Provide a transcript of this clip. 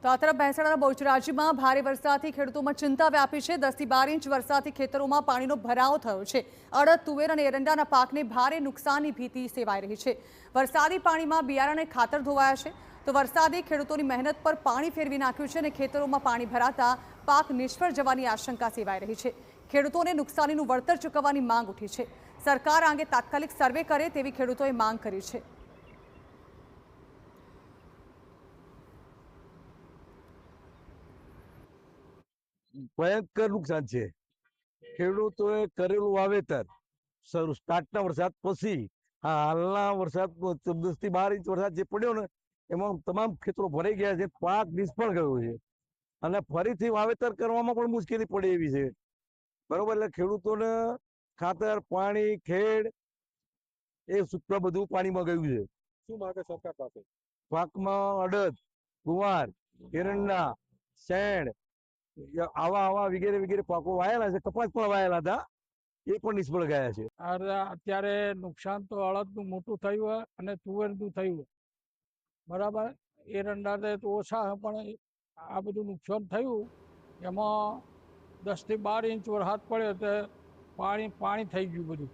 તો આ તરફ મહેસાણાના બહુચરાજીમાં ભારે વરસાદથી ખેડૂતોમાં ચિંતા વ્યાપી છે। 10 થી 12 ઇંચ વરસાદથી ખેતરોમાં પાણીનો ભરાવો થયો છે। અડદ, તુવેર અને એરંડાના પાકને ભારે નુકસાનની ભીતિ સેવાઈ રહી છે। વરસાદી પાણીમાં બિયારણ અને ખાતર ધોવાયા છે। તો વરસાદે ખેડૂતોની મહેનત પર પાણી ફેરવી નાખ્યું છે અને ખેતરોમાં પાણી ભરાતા પાક નિષ્ફળ જવાની આશંકા સેવાઈ રહી છે। ખેડૂતોને નુકસાનીનું વળતર ચૂકવવાની માંગ ઉઠી છે। સરકાર આ અંગે તાત્કાલિક સર્વે કરે તેવી ખેડૂતોએ માંગ કરી છે। ભયંકર નુકસાન છે। ખેડૂતોએ કરેલું વાવેતર સ્ટાર્ટના વરસાદ પછી હાલના વરસાદ 10 થી 12 ઇંચ વરસાદ જે પડ્યો ને એમાં તમામ ખેતરો ભરાઈ ગયા છે। પાક નિષ્ફળ ગયો છે અને ફરીથી વાવેતર કરવામાં પણ મુશ્કેલી પડે એવી છે। બરોબર, એટલે ખેડૂતોને ખાતર, પાણી, ખેડ એ સૂત્ર બધું પાણીમાં ગયું છે। શું માગે સરકાર પાસે? પાકમાં અડદ, ગુવાર, એરંડા, શેણ આવા વગેરે વગેરે પાકો વાયેલા છે। કપાસ પણ વાયેલા હતા, એ પણ નિષ્ફળ ગયા છે। અત્યારે નુકસાન તો અડદનું મોટું થયું અને તુવેરનું થયું, બરાબર। એરંડા તો ઓછા, પણ આ બધું નુકસાન થયું। એમાં 10 થી 12 ઇંચ વરસાદ પડ્યો તો પાણી થઈ ગયું બધું।